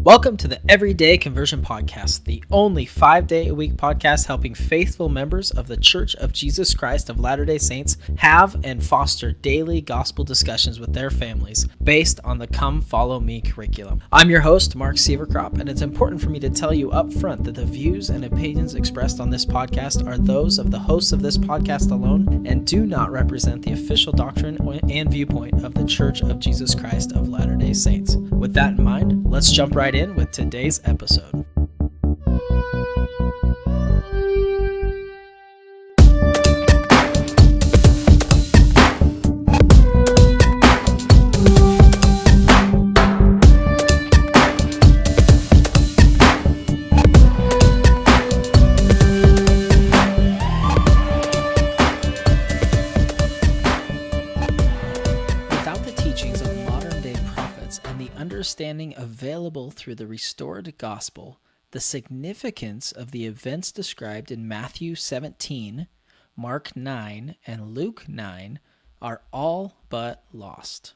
Welcome to the Everyday Conversion Podcast, the only 5-day-a-week podcast helping faithful members of the Church of Jesus Christ of Latter-day Saints have and foster daily gospel discussions with their families based on the Come Follow Me curriculum. I'm your host, Mark Severcrop, and it's important for me to tell you up front that the views and opinions expressed on this podcast are those of the hosts of this podcast alone and do not represent the official doctrine and viewpoint of the Church of Jesus Christ of Latter-day Saints. With that in mind, let's jump right in with today's episode. Understanding available through the restored gospel, the significance of the events described in Matthew 17, Mark 9, and Luke 9 are all but lost.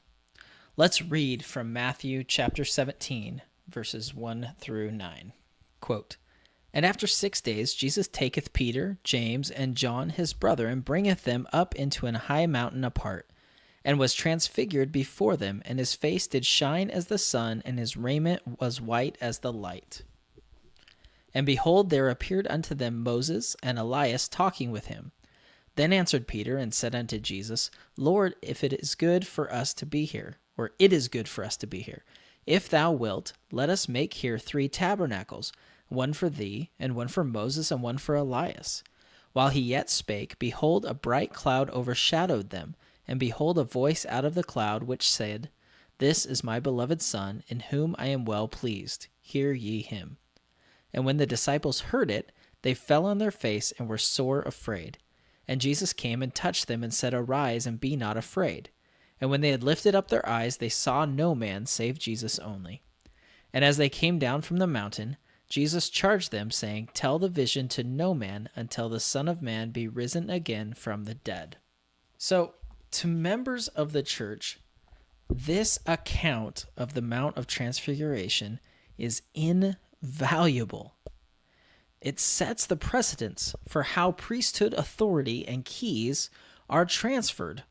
Let's read from Matthew chapter 17, verses 1 through 9. Quote, "And after 6 days Jesus taketh Peter, James, and John his brother, and bringeth them up into an high mountain apart, and was transfigured before them, and his face did shine as the sun, and his raiment was white as the light. And behold, there appeared unto them Moses and Elias talking with him. Then answered Peter and said unto Jesus, Lord, if it is good for us to be here, or it is good for us to be here, if thou wilt, let us make here 3 tabernacles, one for thee, and one for Moses, and one for Elias. While he yet spake, behold, a bright cloud overshadowed them, and behold, a voice out of the cloud which said, This is my beloved Son, in whom I am well pleased. Hear ye him. And when the disciples heard it, they fell on their face and were sore afraid. And Jesus came and touched them and said, Arise, and be not afraid. And when they had lifted up their eyes, they saw no man save Jesus only. And as they came down from the mountain, Jesus charged them, saying, Tell the vision to no man until the Son of Man be risen again from the dead." So, to members of the church, this account of the Mount of Transfiguration is invaluable. It sets the precedence for how priesthood authority and keys are transferred.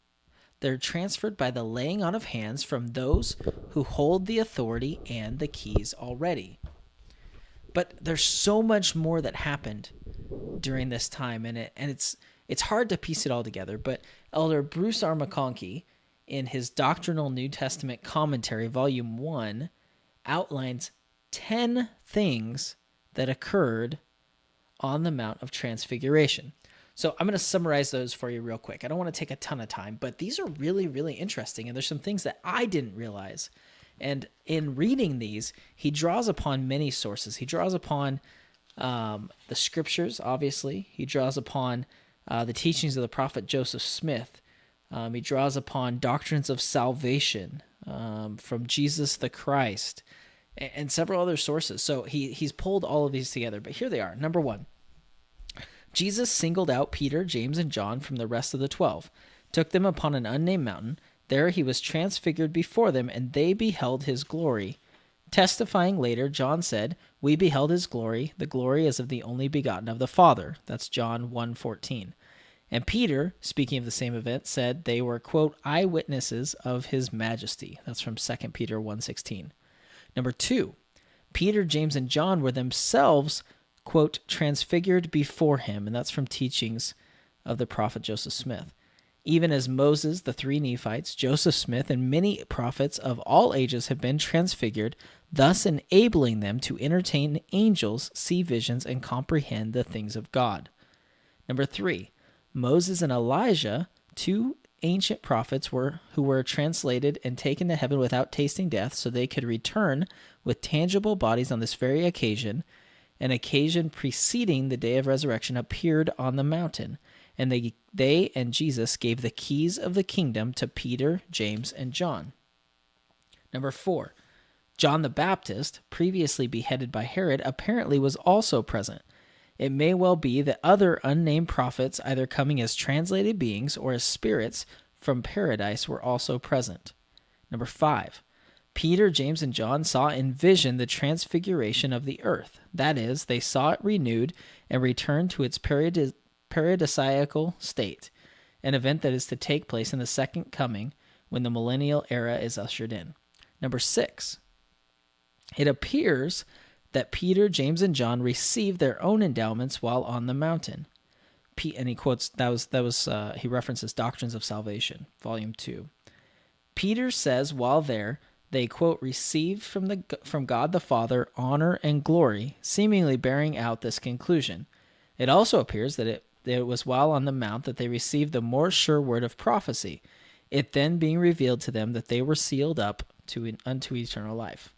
They're transferred by the laying on of hands from those who hold the authority and the keys already. But there's so much more that happened during this time, and it's hard to piece it all together, but Elder Bruce R. McConkie, in his Doctrinal New Testament Commentary, Volume 1, outlines 10 things that occurred on the Mount of Transfiguration. So I'm going to summarize those for you real quick. I don't want to take a ton of time, but these are really, really interesting, and there's some things that I didn't realize. And in reading these, he draws upon many sources. He draws upon the scriptures, obviously. He draws upon the teachings of the prophet Joseph Smith. He draws upon doctrines of salvation from Jesus the Christ and several other sources. So he's pulled all of these together, but here they are. Number 1, Jesus singled out Peter, James, and John from the rest of the 12, took them upon an unnamed mountain. There he was transfigured before them, and they beheld his glory. Testifying later, John said, We beheld his glory. The glory is of the only begotten of the Father. That's John 1:14. And Peter, speaking of the same event, said they were, quote, eyewitnesses of his majesty. That's from 2 Peter 1:16. Number 2, Peter, James, and John were themselves, quote, transfigured before him. And that's from teachings of the prophet Joseph Smith. Even as Moses, the 3 Nephites, Joseph Smith, and many prophets of all ages have been transfigured, thus enabling them to entertain angels, see visions, and comprehend the things of God. Number 3, Moses and Elijah, 2 ancient prophets who were translated and taken to heaven without tasting death, so they could return with tangible bodies on this very occasion. An occasion preceding the day of resurrection appeared on the mountain, and they and Jesus gave the keys of the kingdom to Peter, James, and John. Number 4, John the Baptist, previously beheaded by Herod, apparently was also present. It may well be that other unnamed prophets, either coming as translated beings or as spirits from paradise, were also present. Number 5, Peter, James, and John saw in vision the transfiguration of the earth. That is, they saw it renewed and returned to its paradisiacal state, an event that is to take place in the second coming when the millennial era is ushered in. Number 6, it appears that Peter, James, and John received their own endowments while on the mountain. And he quotes, he references Doctrines of Salvation, Volume 2. Peter says while there, they, quote, received from God the Father honor and glory, seemingly bearing out this conclusion. It also appears that it was while on the mount that they received the more sure word of prophecy, it then being revealed to them that they were sealed up unto eternal life.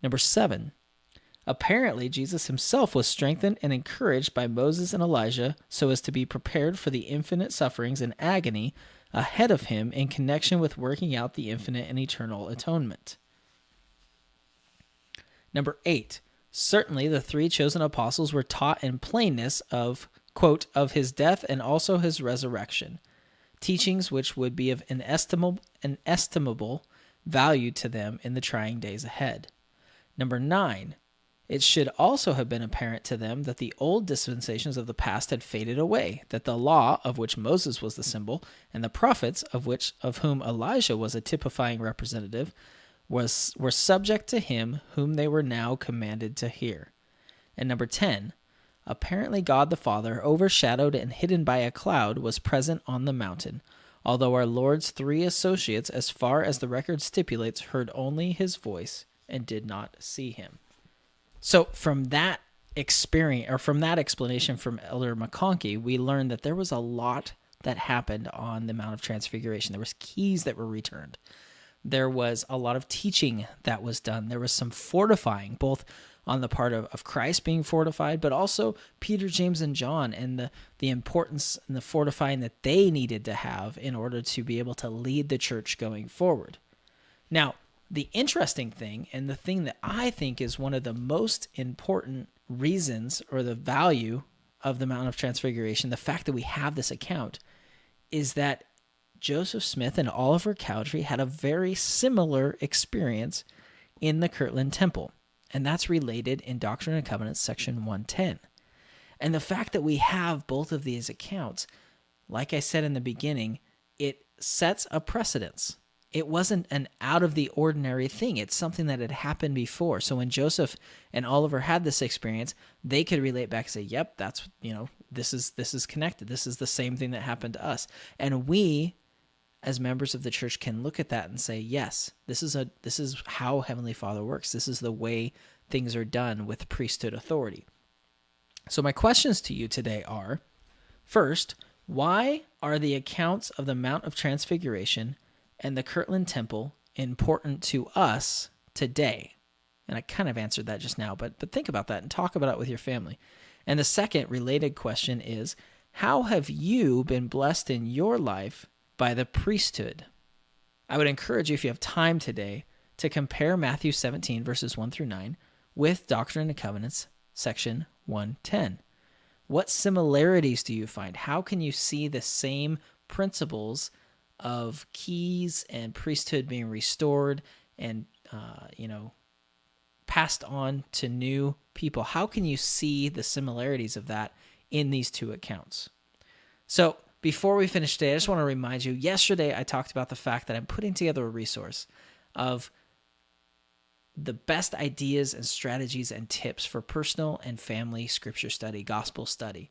Number 7, apparently Jesus himself was strengthened and encouraged by Moses and Elijah so as to be prepared for the infinite sufferings and agony ahead of him in connection with working out the infinite and eternal atonement. Number 8, certainly the 3 chosen apostles were taught in plainness of, quote, of his death and also his resurrection, teachings which would be of inestimable value to them in the trying days ahead. Number 9, it should also have been apparent to them that the old dispensations of the past had faded away, that the law, of which Moses was the symbol, and the prophets, of whom Elijah was a typifying representative, were subject to him whom they were now commanded to hear. And number 10, apparently God the Father, overshadowed and hidden by a cloud, was present on the mountain, although our Lord's 3 associates, as far as the record stipulates, heard only his voice and did not see him. So from that experience, or from that explanation from Elder McConkie, we learned that there was a lot that happened on the Mount of Transfiguration. There was keys that were returned. There was a lot of teaching that was done. There was some fortifying, both on the part of Christ being fortified, but also Peter, James, and John, and the importance and the fortifying that they needed to have in order to be able to lead the church going forward. Now, the interesting thing, and the thing that I think is one of the most important reasons or the value of the Mount of Transfiguration, the fact that we have this account, is that Joseph Smith and Oliver Cowdery had a very similar experience in the Kirtland Temple, and that's related in Doctrine and Covenants, section 110. And the fact that we have both of these accounts, like I said in the beginning, it sets a precedence. It wasn't an out-of-the-ordinary thing. It's something that had happened before. So when Joseph and Oliver had this experience, they could relate back and say, yep, that's, this is connected. This is the same thing that happened to us. And we, as members of the church, can look at that and say, yes, this is how Heavenly Father works. This is the way things are done with priesthood authority. So my questions to you today are, first, why are the accounts of the Mount of Transfiguration and the Kirtland Temple important to us today? And I kind of answered that just now, but think about that and talk about it with your family. And the second related question is, how have you been blessed in your life by the priesthood? I would encourage you, if you have time today, to compare Matthew 17, verses 1 through 9, with Doctrine and Covenants, section 110. What similarities do you find? How can you see the same principles of keys and priesthood being restored and, passed on to new people? How can you see the similarities of that in these two accounts? So before we finish today, I just want to remind you, yesterday I talked about the fact that I'm putting together a resource of the best ideas and strategies and tips for personal and family scripture study, gospel study.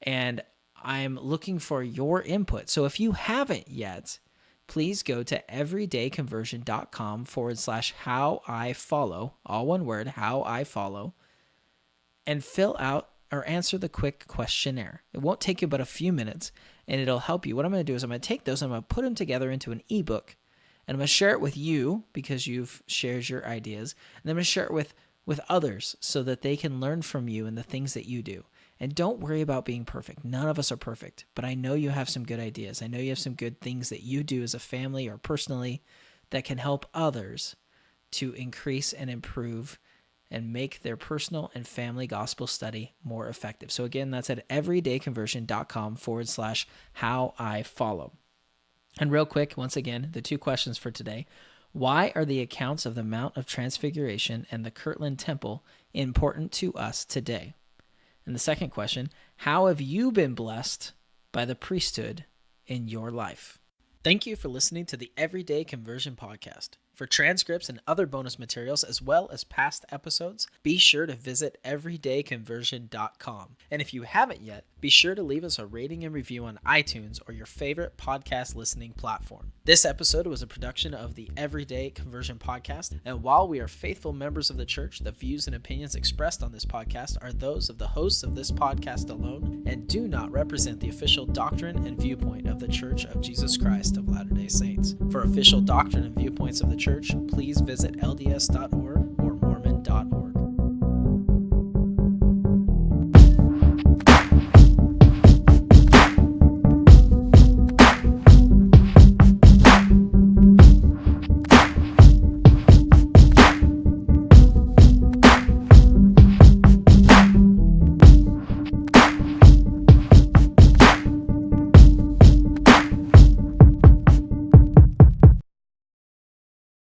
And I'm looking for your input. So if you haven't yet, please go to everydayconversion.com/how-I-follow, all one word, how I follow, and fill out or answer the quick questionnaire. It won't take you but a few minutes, and it'll help you. What I'm going to do is I'm going to take those and I'm going to put them together into an ebook, and I'm going to share it with you because you've shared your ideas, and I'm going to share it with others so that they can learn from you and the things that you do. And don't worry about being perfect. None of us are perfect, but I know you have some good ideas. I know you have some good things that you do as a family or personally that can help others to increase and improve and make their personal and family gospel study more effective. So again, that's at everydayconversion.com/how-I-follow. And real quick, once again, the two questions for today. Why are the accounts of the Mount of Transfiguration and the Kirtland Temple important to us today? And the second question, how have you been blessed by the priesthood in your life? Thank you for listening to the Everyday Conversion Podcast. For transcripts and other bonus materials, as well as past episodes, be sure to visit everydayconversion.com. And if you haven't yet, be sure to leave us a rating and review on iTunes or your favorite podcast listening platform. This episode was a production of the Everyday Conversion Podcast, and while we are faithful members of the church, the views and opinions expressed on this podcast are those of the hosts of this podcast alone and do not represent the official doctrine and viewpoint of the Church of Jesus Christ of Latter-day Saints. For official doctrine and viewpoints of the church, please visit lds.org/church.